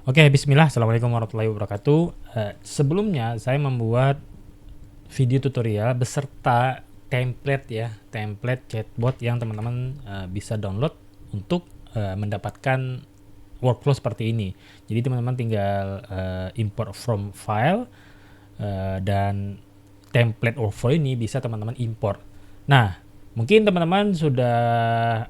Oke, bismillah. Assalamualaikum warahmatullahi wabarakatuh. Sebelumnya saya membuat video tutorial beserta template ya, template chatbot yang teman-teman bisa download untuk mendapatkan workflow seperti ini. Jadi teman-teman tinggal import from file dan template workflow ini bisa teman-teman import. Nah, mungkin teman-teman sudah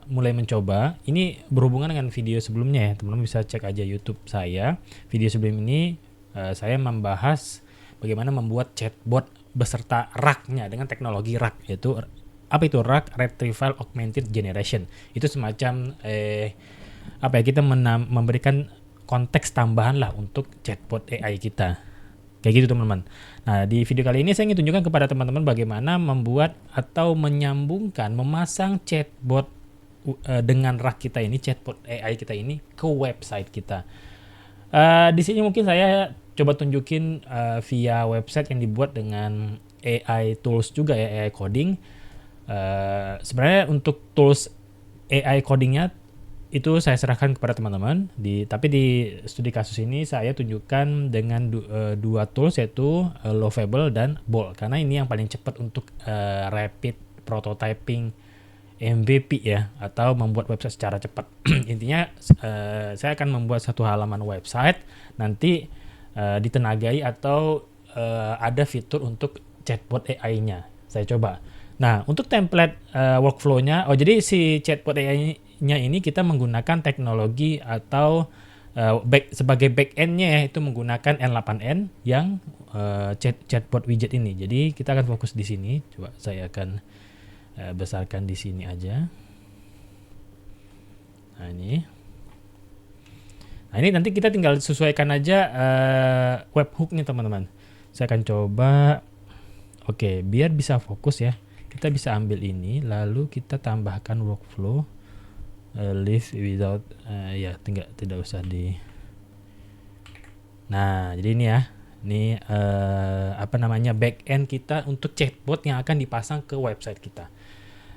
mulai mencoba. Ini berhubungan dengan video sebelumnya ya. Teman-teman bisa cek aja YouTube saya. Video sebelum ini saya membahas bagaimana membuat chatbot beserta RAG-nya dengan teknologi RAG, yaitu apa itu RAG? Retrieval Augmented Generation. Itu semacam kita memberikan konteks tambahan lah untuk chatbot AI kita. Kayak gitu teman-teman. Nah, di video kali ini saya ingin tunjukkan kepada teman-teman bagaimana membuat atau menyambungkan, memasang chatbot dengan RAG kita ini, chatbot AI kita ini ke website kita. Di sini mungkin saya coba tunjukin via website yang dibuat dengan AI tools juga ya, AI coding. Sebenarnya untuk tools AI codingnya itu saya serahkan kepada teman-teman. Tapi di studi kasus ini saya tunjukkan dengan dua tools, yaitu Lovable dan Bolt, karena ini yang paling cepat untuk rapid prototyping MVP ya, atau membuat website secara cepat. Intinya saya akan membuat satu halaman website, nanti ditenagai atau ada fitur untuk chatbot AI-nya. Saya coba. Nah, untuk template workflow-nya, jadi si chatbot AI-nya ini kita menggunakan teknologi atau sebagai back-end-nya ya, itu menggunakan N8N yang chatbot widget ini. Jadi kita akan fokus di sini. Coba saya akan besarkan di sini aja. Nah ini nanti kita tinggal sesuaikan aja webhook-nya teman-teman. Saya akan coba. Oke, biar bisa fokus ya, kita bisa ambil ini, lalu kita tambahkan workflow live without tidak usah di. Nah, jadi ini ya. Ini backend kita untuk chatbot yang akan dipasang ke website kita.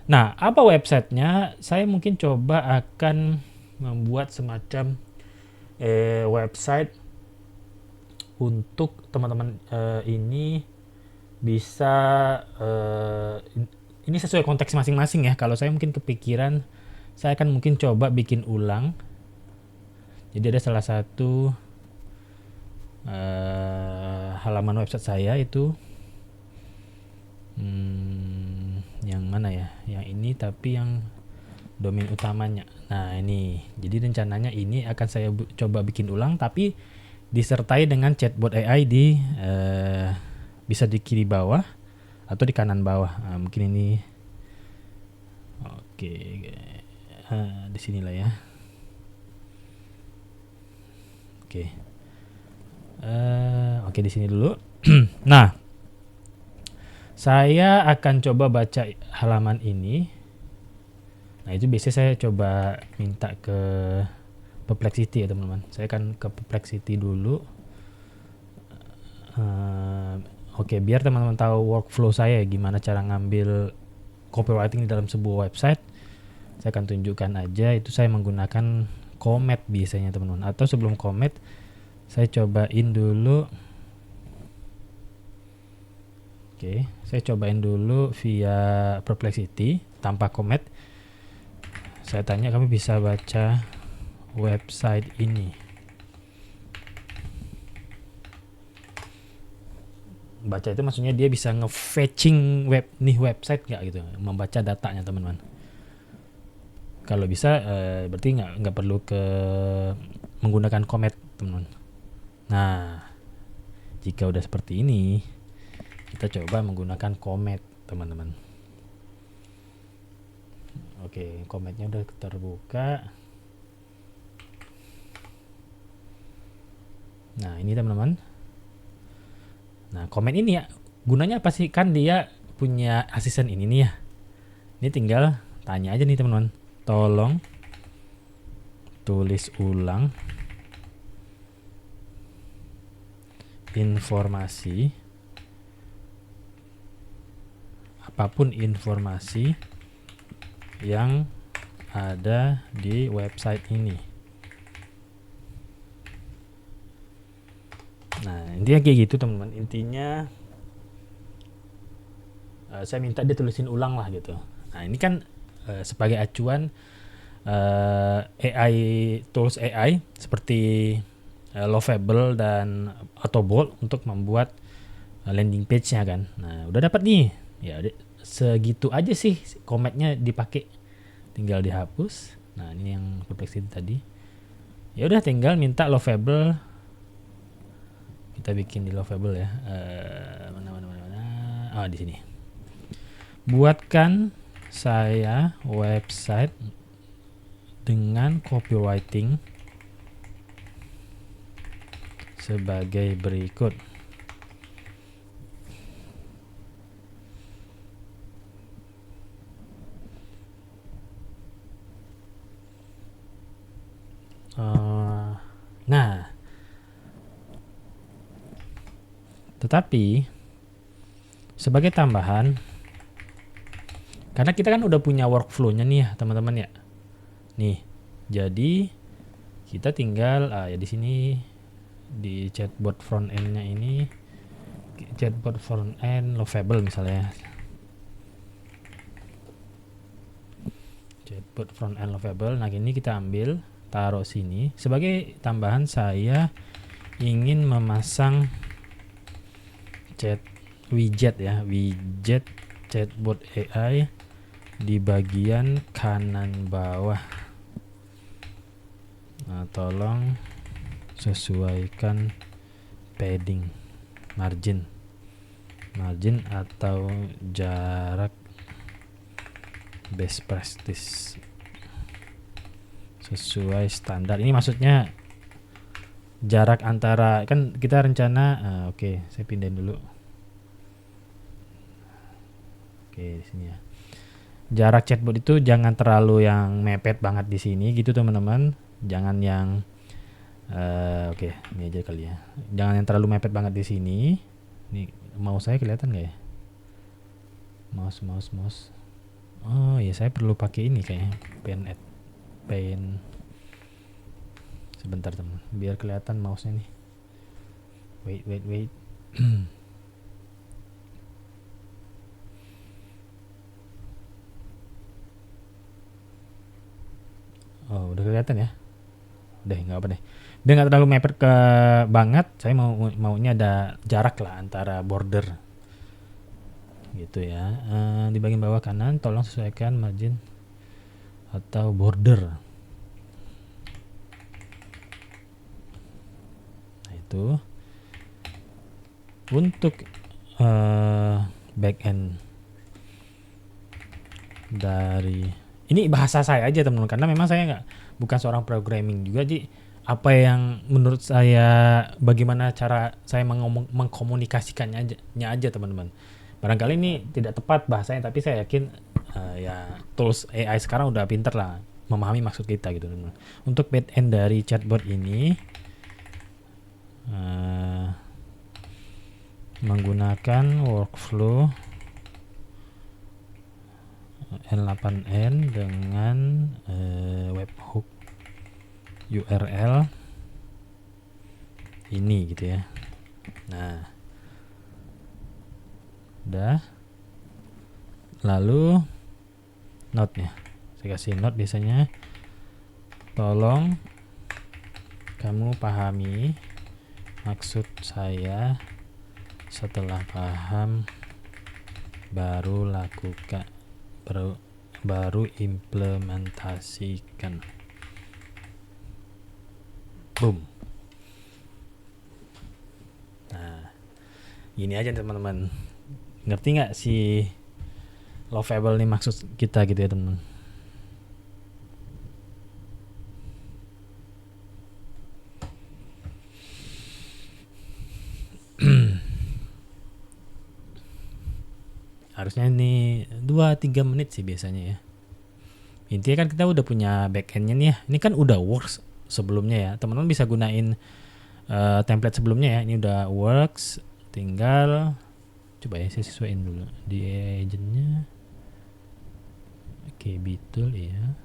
Nah, apa websitenya? Saya mungkin coba akan membuat semacam website untuk teman-teman ini bisa ini sesuai konteks masing-masing ya. Kalau saya mungkin kepikiran, saya akan mungkin coba bikin ulang. Jadi ada salah satu halaman website saya itu yang mana ya? Yang ini tapi yang domain utamanya. Nah ini, jadi rencananya ini akan saya coba bikin ulang, tapi disertai dengan chatbot AI di bisa di kiri bawah atau di kanan bawah. Nah, mungkin ini oke, di sinilah ya. Oke, di sini dulu. Nah, saya akan coba baca halaman ini. Nah, itu biasanya saya coba minta ke Perplexity ya teman-teman. Saya akan ke Perplexity dulu. Oke, biar teman-teman tahu workflow saya gimana cara ngambil copywriting di dalam sebuah website. Saya akan tunjukkan aja, itu saya menggunakan Comet biasanya teman-teman. Atau sebelum Comet, saya cobain dulu. Oke, saya cobain dulu via Perplexity tanpa Comet. Saya tanya, kamu bisa baca website ini? Baca itu maksudnya dia bisa nge-fetching website nggak gitu, membaca datanya teman-teman. Kalau bisa berarti nggak perlu menggunakan Comet teman-teman. Nah, jika udah seperti ini, kita coba menggunakan Comet teman-teman. Oke, Cometnya udah terbuka. Nah ini teman-teman. Nah, Comet ini ya gunanya apa sih? Kan dia punya asisten ini nih ya. Ini tinggal tanya aja nih teman-teman. Tolong tulis ulang informasi, apapun informasi yang ada di website ini. Nah, intinya kayak gitu teman-teman. Intinya saya minta dia tulisin ulang lah gitu. Nah, ini kan sebagai acuan AI tools AI seperti Lovable dan Autobolt untuk membuat landing page-nya kan. Nah, udah dapat nih. Ya, segitu aja sih kometnya dipakai. Tinggal dihapus. Nah, ini yang perplexity tadi. Ya udah tinggal minta Lovable. Kita bikin di Lovable ya. Mana. Oh, di sini. Buatkan saya website dengan copywriting sebagai berikut. Nah, tetapi sebagai tambahan, karena kita kan udah punya workflow-nya nih ya teman-teman ya. Nih, jadi kita tinggal ya di sini di chatbot front end-nya ini, chatbot front end Lovable misalnya. Chatbot front end Lovable. Nah, ini kita ambil, taruh sini. Sebagai tambahan saya ingin memasang chat widget ya, widget chatbot AI di bagian kanan bawah. Nah, tolong sesuaikan padding, margin atau jarak best practice sesuai standar. Ini maksudnya jarak antara, kan kita rencana oke, saya pindahin dulu. Oke, di sini ya. Jarak chatbot itu jangan terlalu yang mepet banget di sini gitu teman-teman. Jangan yang oke, ini aja kali ya. Jangan yang terlalu mepet banget di sini. Nih, mouse saya kelihatan nggak ya? Mouse. Oh ya, saya perlu pakai ini kayaknya. Pen. Sebentar teman, biar kelihatan mouse-nya nih. Wait. Oh, udah kelihatan ya? Udah, nggak apa deh. Biar nggak terlalu mepet ke banget, saya maunya ada jarak lah antara border. Gitu ya. Di bagian bawah kanan, tolong sesuaikan margin atau border. Nah, itu. Untuk backend dari ini bahasa saya aja teman-teman, karena memang saya bukan seorang programming juga, jadi apa yang menurut saya, bagaimana cara saya mengkomunikasikannya aja teman-teman. Barangkali ini tidak tepat bahasanya, tapi saya yakin ya tools AI sekarang udah pinter lah memahami maksud kita gitu teman-teman. Untuk backend dari chatbot ini menggunakan workflow L8N dengan webhook URL ini gitu ya. Nah, udah. Lalu note-nya, saya kasih note biasanya, tolong kamu pahami maksud saya, setelah paham baru lakukan, baru implementasikan. Boom. Nah, gini aja teman-teman. Ngerti nggak si Lovable nih maksud kita gitu ya teman-teman? Harusnya ini 2-3 menit sih biasanya ya. Intinya kan kita udah punya backendnya nih ya. Ini kan udah works sebelumnya ya. Teman-teman bisa gunain template sebelumnya ya. Ini udah works. Tinggal coba ya saya sesuaiin dulu di agentnya. Oke, betul ya.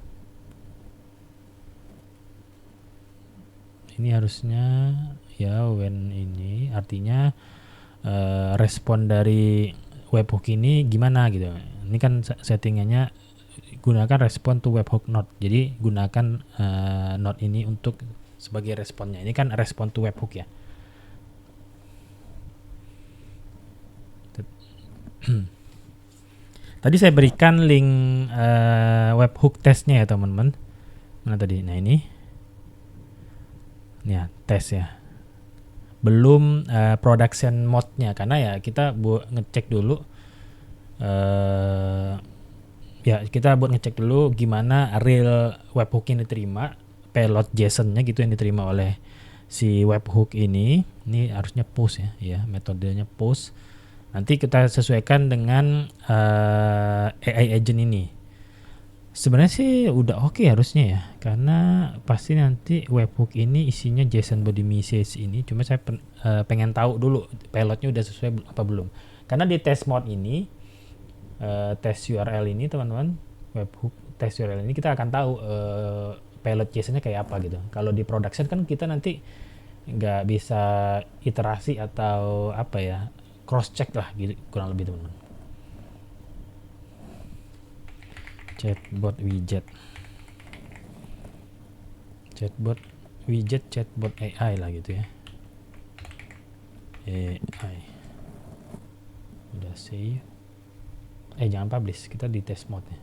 ini harusnya ya when ini artinya respon dari webhook ini gimana gitu. Ini kan settingannya gunakan respon to webhook node. Jadi gunakan node ini untuk sebagai responnya. Ini kan respon to webhook ya. Tadi saya berikan link webhook testnya ya teman-teman. Mana tadi? Nah ini ya tes ya. Belum production mode-nya karena ya kita ngecek dulu ya kita buat ngecek dulu gimana real webhook ini diterima, payload JSON-nya gitu yang diterima oleh si webhook ini. Ini harusnya post ya metodenya post. Nanti kita sesuaikan dengan AI agent ini. Sebenarnya sih udah oke harusnya ya, karena pasti nanti webhook ini isinya JSON body message ini. Cuma saya pengen tahu dulu payloadnya udah sesuai apa belum. Karena di test mode ini, test URL ini teman-teman, webhook test URL ini kita akan tahu payload JSON-nya kayak apa gitu. Kalau di production kan kita nanti nggak bisa iterasi atau apa ya, cross check lah gitu kurang lebih teman-teman. Chatbot widget chatbot AI lah gitu ya. AI udah save, jangan publish, kita di test mode ya.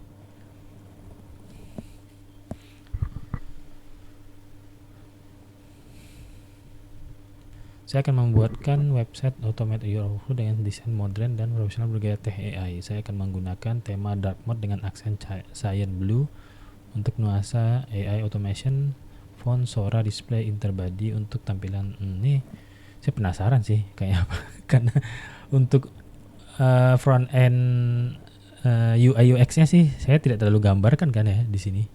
Saya akan membuatkan website automated URL dengan desain modern dan profesional bergaya tech AI. Saya akan menggunakan tema dark mode dengan aksen cyan blue untuk nuansa AI automation, font, suara, display, interbody untuk tampilan. Ini saya penasaran sih kayak apa. Karena untuk front end UI UX-nya sih saya tidak terlalu gambarkan kan ya di sini.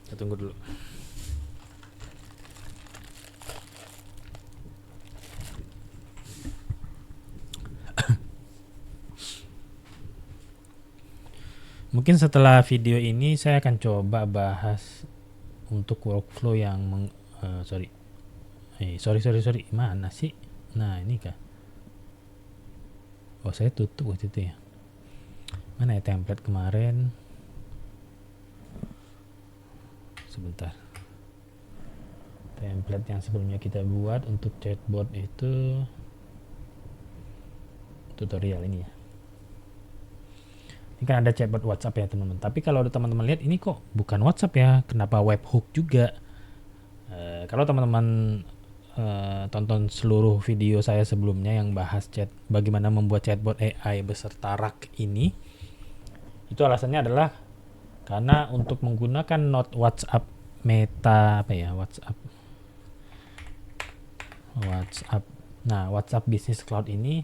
Kita tunggu dulu. Mungkin setelah video ini saya akan coba bahas untuk workflow yang sorry, mana sih? Nah ini kah? Oh saya tutup waktu itu ya. Mana ya template kemarin? Sebentar. Template yang sebelumnya kita buat untuk chatbot itu tutorial ini ya. Ini kan ada chatbot WhatsApp ya teman-teman. Tapi kalau teman-teman lihat ini kok bukan WhatsApp ya, kenapa webhook juga? Kalau teman-teman tonton seluruh video saya sebelumnya yang bahas bagaimana membuat chatbot AI beserta RAG ini, itu alasannya adalah karena untuk menggunakan node WhatsApp Meta WhatsApp. Nah, WhatsApp Business Cloud ini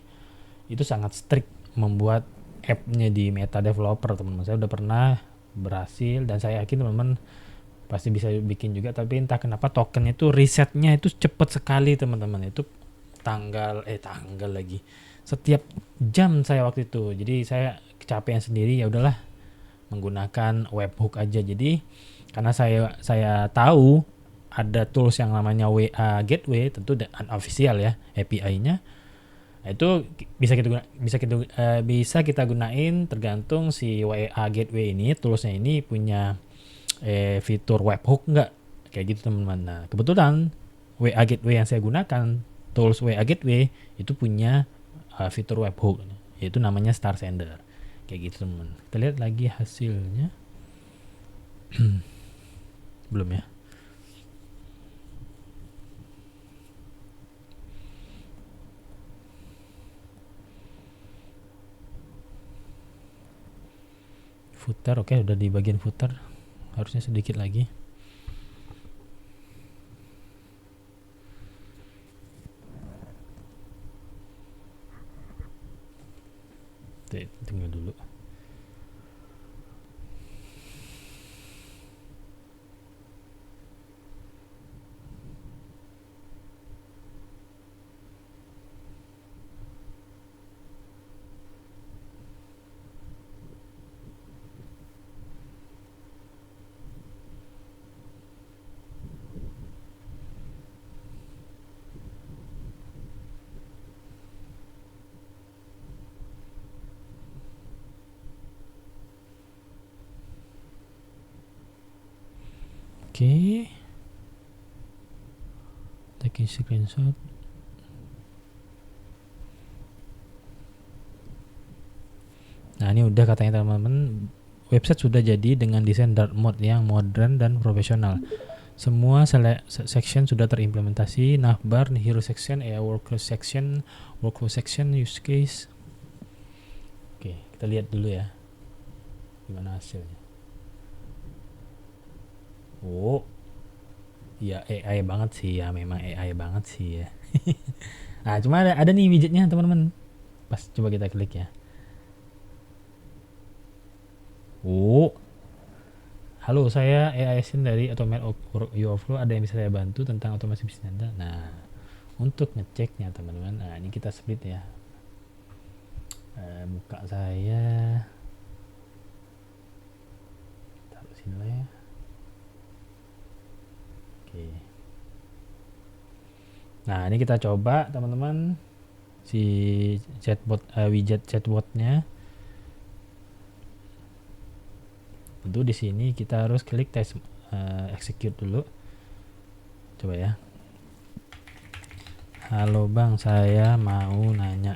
itu sangat strict membuat app-nya di Meta Developer, teman-teman. Saya udah pernah berhasil dan saya yakin teman-teman pasti bisa bikin juga, tapi entah kenapa token itu resetnya itu cepet sekali teman-teman. Itu tanggal lagi setiap jam saya waktu itu. Jadi saya kecapean sendiri, ya udahlah menggunakan webhook aja. Jadi karena saya tahu ada tools yang namanya WA Gateway, tentu unofficial ya API-nya. Itu bisa kita gunain tergantung si WA Gateway ini, toolsnya ini punya fitur webhook nggak, kayak gitu teman-teman. Nah kebetulan WA Gateway yang saya gunakan, tools WA Gateway itu punya fitur webhook, yaitu namanya Star Sender, kayak gitu teman-teman. Kita lihat lagi hasilnya. Belum ya. Footer, oke, udah di bagian footer, harusnya sedikit lagi. Tunggu dulu. Oke. Taking screenshot. Nah, ini udah katanya teman-teman, website sudah jadi dengan desain dark mode yang modern dan profesional. Semua section sudah terimplementasi, navbar, hero section, workflow section, use case. Oke, kita lihat dulu ya gimana hasilnya. Oh, ya AI banget sih ya, memang AI banget sih ya. Nah, cuma ada nih widgetnya teman-teman. Pas coba kita klik ya. Oh, halo, saya AI Assistant dari Automate Overflow. Ada yang bisa saya bantu tentang otomasi bisnis Anda? Nah, untuk ngeceknya teman-teman, nah ini kita split ya. Buka saya, taruh sini lah ya. Oke. Nah, ini kita coba teman-teman si chatbot, widget chatbotnya. Tentu di sini kita harus klik tes execute dulu. Coba ya. Halo Bang, saya mau nanya.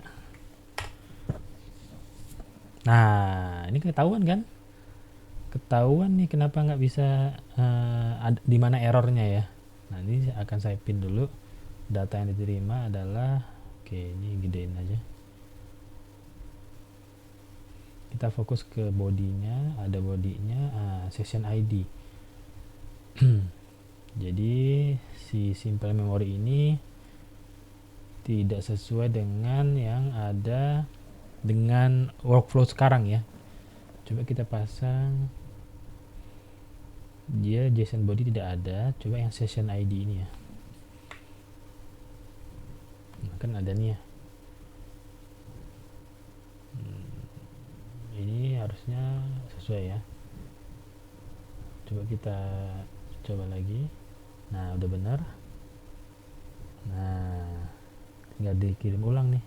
Nah, ini ketahuan kan? Ketahuan nih kenapa nggak bisa, di mana errornya ya. Nah, ini akan saya pin dulu. Data yang diterima adalah, oke, ini gedein aja. Kita fokus ke bodinya, ada bodinya, session ID. Jadi si simple memory ini tidak sesuai dengan yang ada dengan workflow sekarang ya. Coba kita pasang, dia JSON body tidak ada. Coba yang session ID ini ya. Nah, kan ada nih ya. Ini harusnya sesuai ya. Coba kita coba lagi. Nah, udah benar. Nah, tinggal dikirim ulang nih.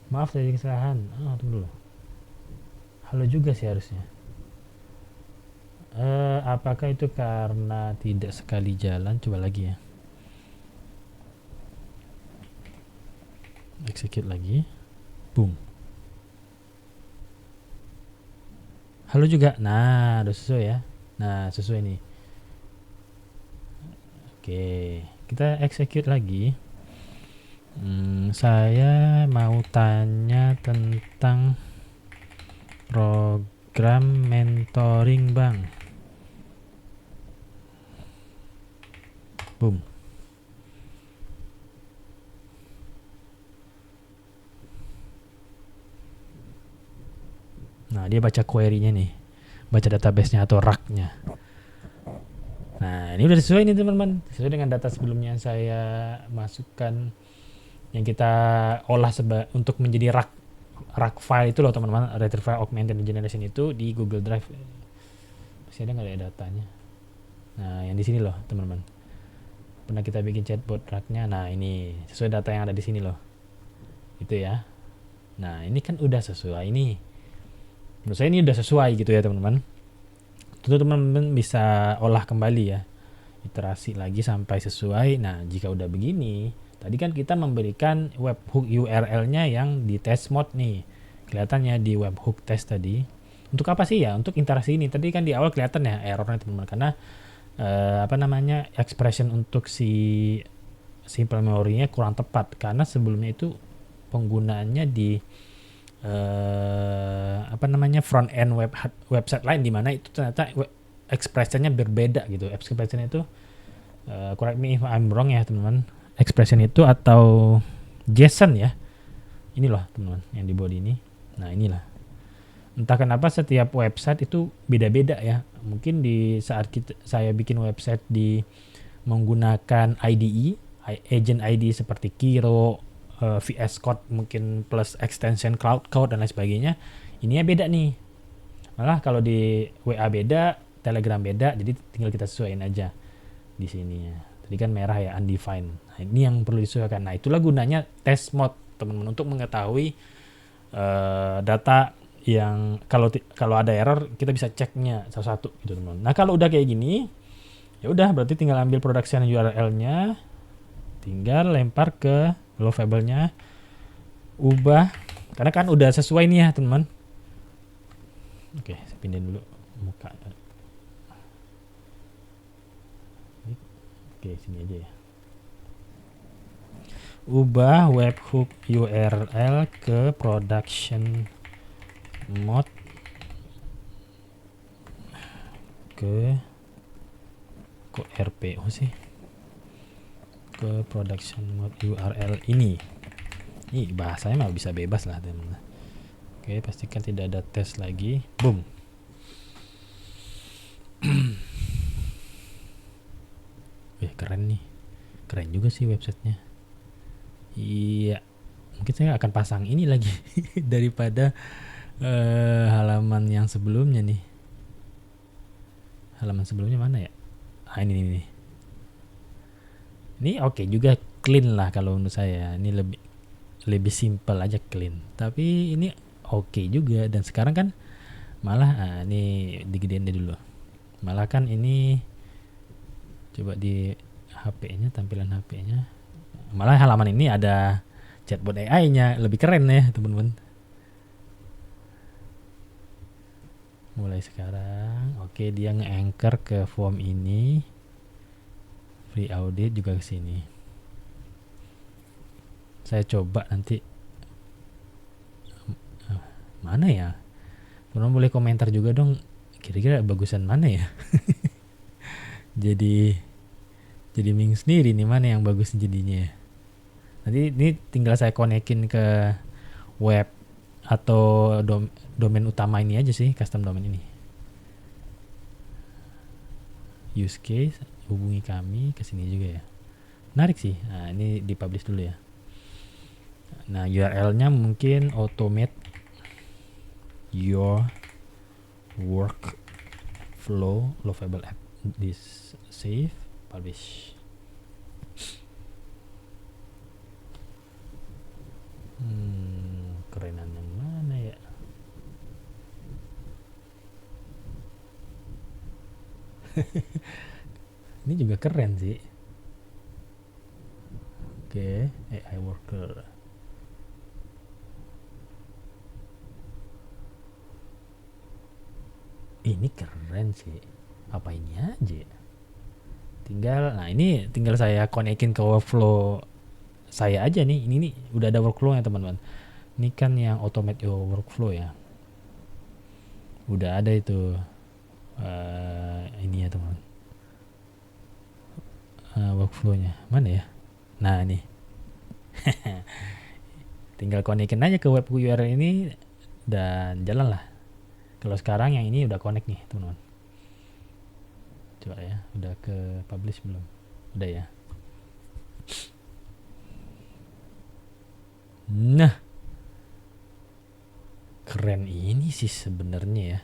Maaf dari kesalahan. Tunggu dulu. Halo juga sih harusnya. Apakah itu karena tidak sekali jalan? Coba lagi ya. Execute lagi. Boom. Halo juga. Nah, udah sesuai ya. Nah, sesuai nih. Oke, kita execute lagi. Saya mau tanya tentang program mentoring Bang. Boom. Nah, dia baca query-nya nih, baca database-nya atau rack-nya. Nah, ini udah sesuai nih teman-teman, sesuai dengan data sebelumnya yang saya masukkan, yang kita olah untuk menjadi rack file itu loh teman-teman, Retrieval Augmented Generation itu di Google Drive. Masih ada nggak ya datanya? Nah, yang di sini loh teman-teman. Pernah kita bikin chatbot rack-nya. Nah, ini sesuai data yang ada di sini loh. Itu ya. Nah, ini kan udah sesuai nih. Menurut saya ini udah sesuai gitu ya teman-teman. Tentu teman-teman bisa olah kembali ya, iterasi lagi sampai sesuai. Nah, jika udah begini, tadi kan kita memberikan webhook URL-nya yang di test mode nih, kelihatannya di webhook test tadi. Untuk apa sih ya? Untuk interaksi ini. Tadi kan di awal kelihatan ya errornya teman-teman, karena expression untuk si simple memory-nya kurang tepat, karena sebelumnya itu penggunaannya di front end website lain, di mana itu ternyata expressionnya berbeda gitu. Expression itu correct me if I'm wrong ya teman-teman, expression itu atau JSON ya, ini loh teman-teman yang di body ini. Nah, inilah entah kenapa setiap website itu beda-beda ya. Mungkin di saat saya bikin website di menggunakan IDE, agent ID seperti Kiro, VS Code mungkin plus extension Cloud Code dan lain sebagainya, ininya beda nih. Malah kalau di WA beda, Telegram beda, jadi tinggal kita sesuaiin aja di sini ya. Tadi kan merah ya, undefined. Nah, ini yang perlu disesuaikan. Nah, itulah gunanya test mode teman-teman, untuk mengetahui data yang kalau ada error kita bisa ceknya satu-satu gitu teman-teman. Nah, kalau udah kayak gini, Ya udah, berarti tinggal ambil production URL-nya, tinggal lempar ke Lovable-nya, ubah, karena kan udah sesuai nih ya teman. Oke, saya pindahin dulu muka. Oke, sini aja ya. Ubah webhook URL ke production mode, ke kok RPO sih, ke production mode URL ini. Ini bahasanya mah bisa bebas lah teman-teman. Oke, pastikan tidak ada tes lagi. Boom. Keren nih. Keren juga sih websitenya. Iya. Mungkin saya akan pasang ini lagi daripada halaman yang sebelumnya nih. Halaman sebelumnya mana ya? Ini. Ini oke juga, clean lah kalau menurut saya. Ini lebih simple aja, clean. Tapi ini oke juga, dan sekarang kan malah ini digedein deh dulu. Malah kan ini coba di HP-nya, tampilan HP-nya. Malah halaman ini ada chatbot AI-nya, lebih keren ya teman-teman. Mulai sekarang, oke, dia nge-anchor ke form ini. Free audit juga ke sini. Saya coba nanti. Mana ya? Teman-teman boleh komentar juga dong, kira-kira bagusan mana ya? jadi bingung sendiri nih mana yang bagus jadinya. Nanti ini tinggal saya konekin ke web atau domain utama ini aja sih, custom domain ini. Use case, hubungi kami, ke sini juga ya. Menarik sih. Nah, ini dipublish dulu ya. Nah, URL-nya mungkin automate your workflow Lovable app. This save, publish. Kerenan yang mana ya? Ini juga keren sih. Oke, AI worker. Ini keren sih. Apa ini aja? Tinggal saya konekin ke workflow saya aja nih. Ini udah ada workflow ya teman-teman. Ini kan yang automate your workflow ya. Udah ada itu ini ya teman-teman. Workflow-nya mana ya? Nah ini. Tinggal konekin aja ke web URL ini dan jalan lah. Kalau sekarang yang ini udah connect nih teman-teman. Coba ya, udah ke publish belum? Udah ya. Nah, keren ini sih sebenarnya ya.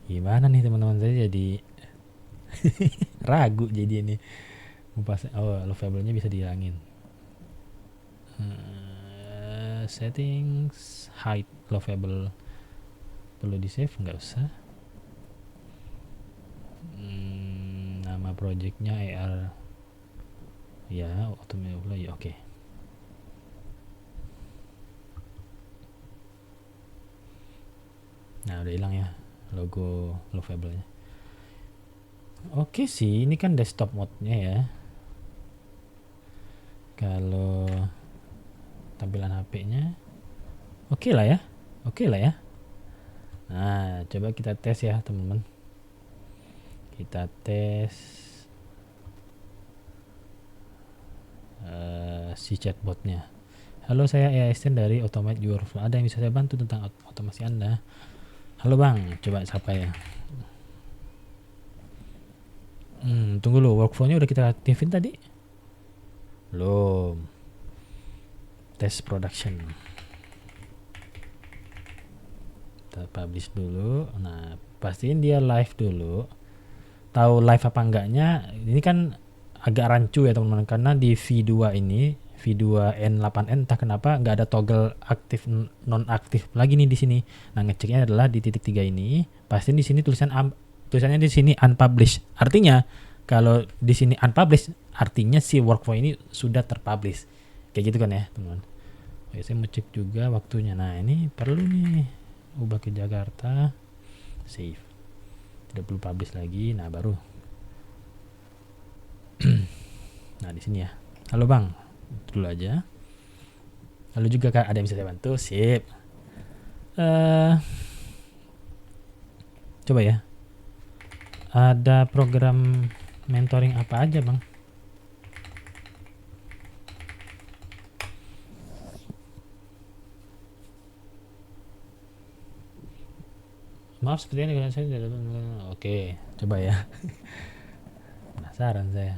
Gimana nih teman-teman, saya jadi ragu jadi ini. Lovable-nya bisa dihilangin. Settings, hide lovable. Perlu di save? Nggak usah. Nama projectnya AR ya, automate ya, oke. Nah udah hilang ya logo Lovable-nya. Oke sih, ini kan desktop mode-nya ya. Kalau tampilan HP-nya oke lah ya. Nah coba kita tes ya teman-teman. Kita tes si chatbotnya. Halo, saya AI Assistant dari Automate Your Workflow. Ada yang bisa saya bantu tentang otomasi Anda? Halo bang, coba siapa ya? Tunggu dulu, workflow-nya udah kita aktifin tadi? Belum. Test production. Kita publish dulu. Nah, pastiin dia live dulu. Tahu live apa enggaknya? Ini kan agak rancu ya teman-teman, karena di V2 ini, V2N8N entah kenapa nggak ada toggle aktif non aktif lagi nih di sini. Nah, ngeceknya adalah di titik 3 ini. Pastiin di sini tulisannya di sini unpublished. Artinya Kalau di sini unpublished, artinya si workflow ini sudah terpublish. Kayak gitu kan ya, teman-teman. Oke, saya mau cek juga waktunya. Nah, ini perlu nih ubah ke Jakarta. Save. Tidak perlu publish lagi. Nah, baru. Nah, di sini ya. Halo, Bang. Dulu aja. Lalu juga Kak, ada yang bisa saya bantu? Sip. Coba ya. Ada program mentoring apa aja, Bang? Maaf, sepertinya saya tidak. Oke, coba ya. Penasaran saya.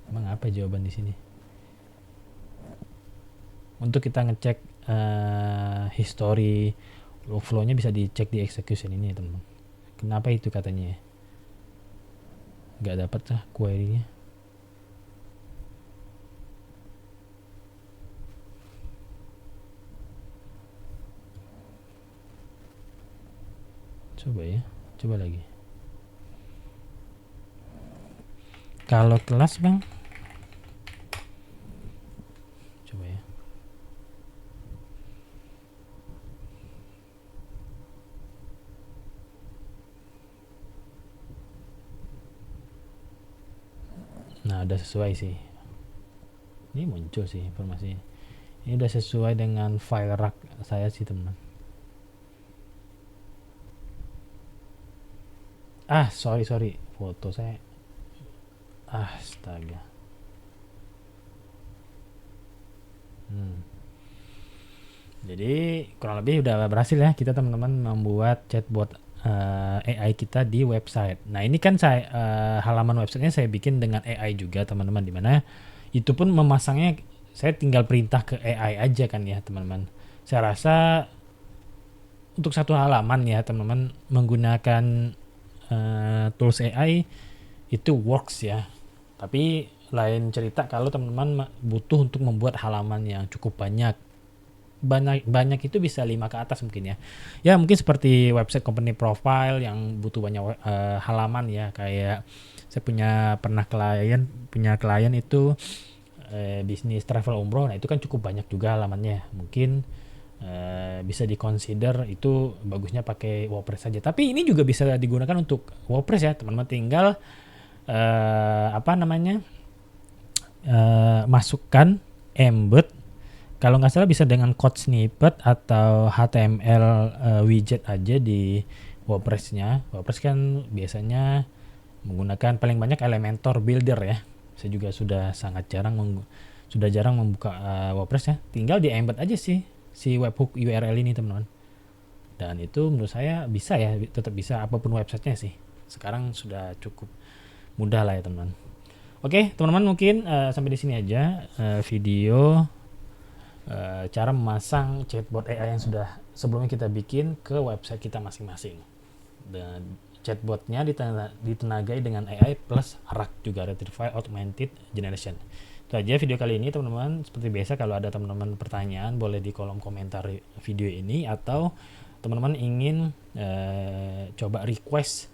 Emang apa jawaban di sini? Untuk kita ngecek history workflow-nya bisa dicek di execution ini, teman-teman. Kenapa itu katanya? Nggak dapat lah query-nya. Coba ya, coba lagi. Kalau kelas, Bang, coba ya. Nah, udah sesuai sih. Ini muncul sih informasinya. Ini udah sesuai dengan file rak saya sih, teman. Sorry, foto saya. Astaga. Jadi kurang lebih udah berhasil ya kita, teman-teman, membuat chatbot AI kita di website. Nah, ini kan saya halaman websitenya saya bikin dengan AI juga, teman-teman, dimana itu pun memasangnya saya tinggal perintah ke AI aja kan ya, teman-teman. Saya rasa untuk satu halaman ya, teman-teman, menggunakan tools AI itu works ya. Tapi lain cerita kalau teman-teman butuh untuk membuat halaman yang cukup banyak itu bisa 5 ke atas mungkin ya. Ya mungkin seperti website company profile yang butuh banyak halaman ya, kayak saya punya klien itu bisnis travel umroh. Nah, itu kan cukup banyak juga halamannya. Mungkin bisa dikonsider itu bagusnya pakai WordPress saja. Tapi ini juga bisa digunakan untuk WordPress ya, teman-teman. Tinggal masukkan embed. Kalau nggak salah bisa dengan code snippet atau HTML widget aja di WordPress-nya. WordPress kan biasanya menggunakan paling banyak Elementor Builder ya. Saya juga sudah jarang membuka WordPress ya. Tinggal di embed aja sih si webhook URL ini, teman-teman. Dan itu menurut saya bisa ya, tetap bisa apapun websitenya sih. Sekarang sudah cukup mudah lah ya, teman-teman. Oke, teman-teman, mungkin sampai di sini aja video cara memasang chatbot AI yang sudah sebelumnya kita bikin ke website kita masing-masing. Dan chatbotnya ditenagai dengan AI plus RAG juga, Retrieval Augmented Generation. Itu aja video kali ini, teman-teman. Seperti biasa, kalau ada teman-teman pertanyaan boleh di kolom komentar video ini, atau teman-teman ingin coba request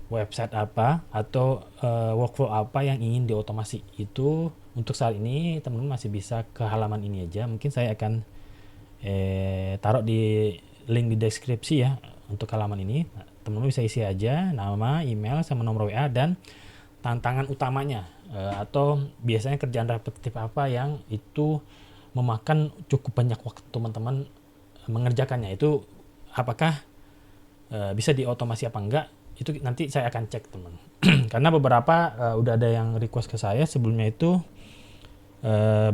website apa atau workflow apa yang ingin diotomasi, itu untuk saat ini teman-teman masih bisa ke halaman ini aja. Mungkin saya akan taruh di link di deskripsi ya untuk halaman ini. Teman-teman bisa isi aja nama, email, sama nomor WA, dan tantangan utamanya atau biasanya kerjaan repetitif apa yang itu memakan cukup banyak waktu teman-teman mengerjakannya. Itu apakah bisa diotomasi apa enggak, itu nanti saya akan cek, teman. Karena beberapa udah ada yang request ke saya sebelumnya. Itu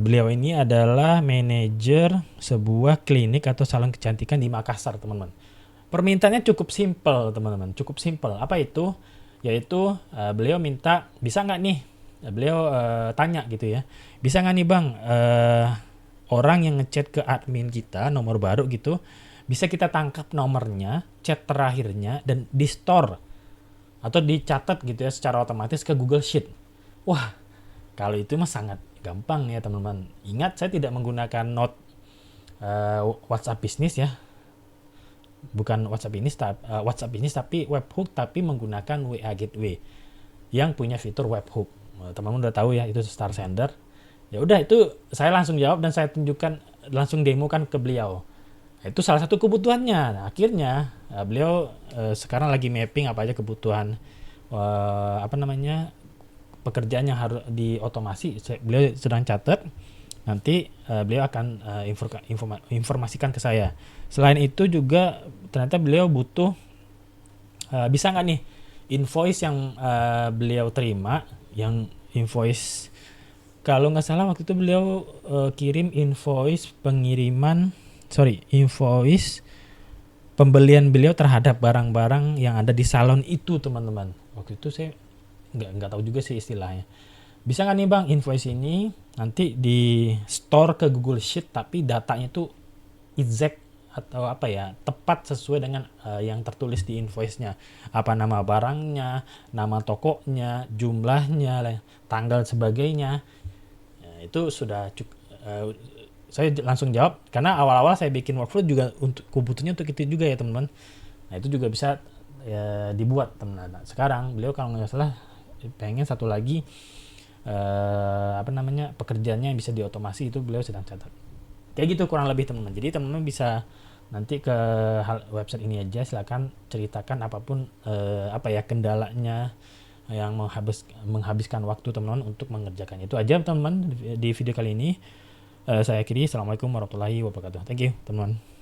beliau ini adalah manajer sebuah klinik atau salon kecantikan di Makassar, teman-teman. Permintaannya cukup simple, teman-teman, cukup simple. Apa itu? Yaitu beliau minta, bisa nggak nih, beliau tanya gitu ya, bisa nggak nih Bang, orang yang ngechat ke admin kita nomor baru gitu, bisa kita tangkap nomornya, chat terakhirnya, dan di store atau dicatat gitu ya secara otomatis ke Google Sheet. Wah, kalau itu mah sangat gampang ya, teman-teman. Ingat, saya tidak menggunakan note WhatsApp Business ya, bukan WhatsApp Business tapi webhook, tapi menggunakan WA Gateway. yang punya fitur webhook. Teman-teman udah tahu ya itu Star Sender. Ya udah itu saya langsung jawab dan saya tunjukkan, langsung demokan ke beliau. Itu salah satu kebutuhannya. Nah, akhirnya beliau sekarang lagi mapping apa aja kebutuhan pekerjaan yang harus diotomasi. Beliau sedang catat. Nanti beliau akan informasikan ke saya. Selain itu juga ternyata beliau butuh bisa nggak nih invoice yang beliau terima, yang invoice kalau nggak salah waktu itu beliau kirim invoice invoice pembelian beliau terhadap barang-barang yang ada di salon itu, teman-teman. Waktu itu saya nggak tahu juga sih istilahnya. Bisa nggak nih bang invoice ini nanti di store ke Google Sheet tapi datanya tuh exact atau tepat sesuai dengan yang tertulis di invoice-nya. Apa nama barangnya, nama tokonya, jumlahnya, tanggal sebagainya. Itu sudah saya langsung jawab karena awal-awal saya bikin workflow juga untuk kebutuhannya untuk itu juga ya teman-teman. Nah itu juga bisa dibuat teman-teman. Nah, sekarang beliau kalau nggak salah pengen satu lagi pekerjaannya yang bisa diotomasi, itu beliau sedang catat. Kayak gitu kurang lebih teman-teman. Jadi teman-teman bisa nanti ke website ini aja, silakan ceritakan apapun kendalanya yang menghabiskan waktu teman-teman untuk mengerjakan. Itu aja teman-teman di video kali ini. Saya akhiri. Assalamualaikum warahmatullahi wabarakatuh. Thank you teman-teman.